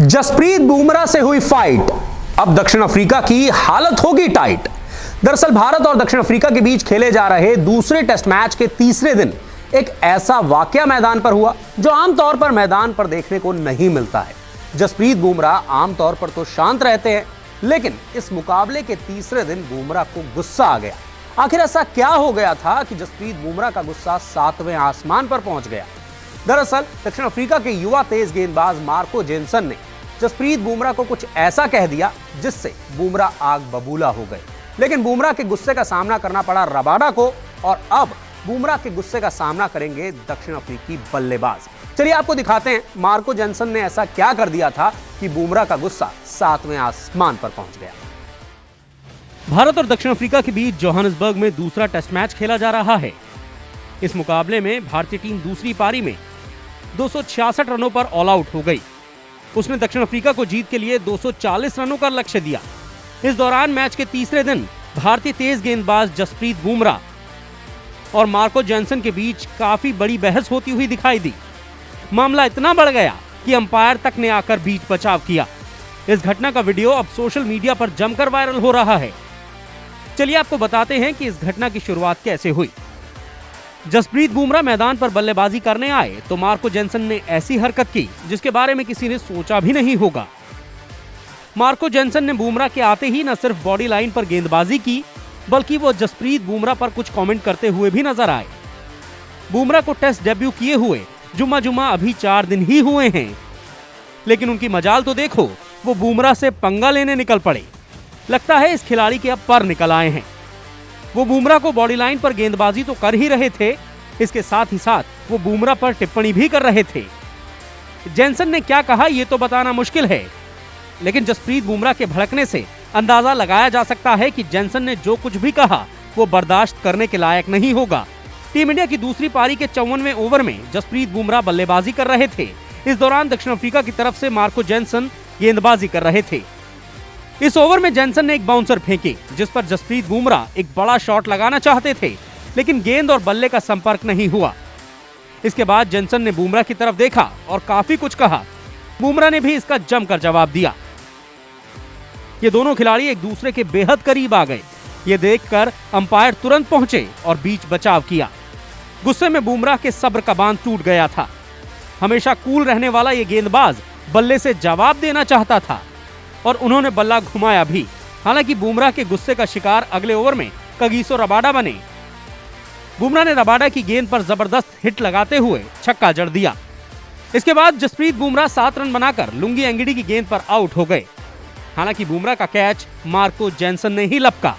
जसप्रीत बुमराह से हुई फाइट, अब दक्षिण अफ्रीका की हालत होगी टाइट। दरअसल भारत और दक्षिण अफ्रीका के बीच खेले जा रहे दूसरे टेस्ट मैच के तीसरे दिन एक ऐसा वाकया मैदान पर हुआ जो आमतौर पर मैदान पर देखने को नहीं मिलता है। जसप्रीत बुमराह आमतौर पर तो शांत रहते हैं, लेकिन इस मुकाबले के तीसरे दिन बुमराह को गुस्सा आ गया। आखिर ऐसा क्या हो गया था कि जसप्रीत बुमराह का गुस्सा 7वें आसमान पर पहुंच गया। दरअसल दक्षिण अफ्रीका के युवा तेज गेंदबाज मार्को जेनसन ने जसप्रीत बुमराह को कुछ ऐसा कह दिया जिससे बुमराह आग बबूला हो गए। लेकिन बुमराह के गुस्से का सामना करना पड़ा रबाडा को, और अब बुमराह के गुस्से का सामना करेंगे दक्षिण अफ्रीकी बल्लेबाज। चलिए आपको दिखाते हैं मार्को जेनसन ने ऐसा क्या कर दिया था कि बुमराह का गुस्सा 7वें आसमान पर पहुंच गया। भारत और दक्षिण अफ्रीका के बीच जोहानिसबर्ग में दूसरा टेस्ट मैच खेला जा रहा है। इस मुकाबले में भारतीय टीम दूसरी पारी में 266 रनों पर ऑल आउट हो गई। उसने दक्षिण अफ्रीका को जीत के लिए 240 रनों का लक्ष्य दिया। इस दौरान मैच के तीसरे दिन भारतीय तेज गेंदबाज जसप्रीत बुमराह और मार्को जेनसन के बीच काफी बड़ी बहस होती हुई दिखाई दी। मामला इतना बढ़ गया कि अंपायर तक ने आकर बीच बचाव किया। इस घटना का वीडियो अब सोशल मीडिया पर जमकर वायरल हो रहा है। चलिए आपको बताते हैं कि इस घटना की शुरुआत कैसे हुई। जसप्रीत बुमराह मैदान पर बल्लेबाजी करने आए तो मार्को जेनसन ने ऐसी हरकत की जिसके बारे में किसी ने सोचा भी नहीं होगा। मार्को जेनसन ने बुमराह के आते ही न सिर्फ बॉडी लाइन पर गेंदबाजी की, बल्कि वो जसप्रीत बुमराह पर कुछ कमेंट करते हुए भी नजर आए। बुमराह को टेस्ट डेब्यू किए हुए जुम्मा अभी 4 दिन ही हुए हैं, लेकिन उनकी मजाल तो देखो, वो बुमराह से पंगा लेने निकल पड़े। लगता है इस खिलाड़ी के अब पर निकल आए हैं। वो बुमराह को बॉडी लाइन पर गेंदबाजी तो कर ही रहे थे, इसके साथ ही साथ वो बुमराह पर टिप्पणी भी कर रहे थे। जेनसन ने क्या कहा ये तो बताना मुश्किल है, लेकिन जसप्रीत बुमराह के भड़कने से अंदाजा लगाया जा सकता है कि जेनसन ने जो कुछ भी कहा वो बर्दाश्त करने के लायक नहीं होगा। टीम इंडिया की दूसरी पारी के 54वें ओवर में जसप्रीत बुमराह बल्लेबाजी कर रहे थे। इस दौरान दक्षिण अफ्रीका की तरफ से मार्को जेनसन गेंदबाजी कर रहे थे। इस ओवर में जेनसन ने एक बाउंसर फेंकी जिस पर जसप्रीत बुमराह एक बड़ा शॉट लगाना चाहते थे, लेकिन गेंद और बल्ले का संपर्क नहीं हुआ। इसके बाद जेनसन ने बुमराह की तरफ देखा और काफी कुछ कहा। बुमराह ने भी इसका जमकर जवाब दिया। ये दोनों खिलाड़ी एक दूसरे के बेहद करीब आ गए। ये देखकर अंपायर तुरंत पहुंचे और बीच बचाव किया। गुस्से में बुमराह के सब्र का बांध टूट गया था। हमेशा कूल रहने वाला ये गेंदबाज बल्ले से जवाब देना चाहता था और उन्होंने बल्ला घुमाया भी। हालांकि बुमराह के गुस्से का शिकार अगले ओवर में कगिसो रबाडा बने। बुमराह ने रबाडा की गेंद पर जबरदस्त हिट लगाते हुए छक्का जड़ दिया। इसके बाद जसप्रीत बुमराह 7 रन बनाकर लुंगी एंगिडी की गेंद पर आउट हो गए। हालांकि बुमराह का कैच मार्को जेनसन ने ही लपका।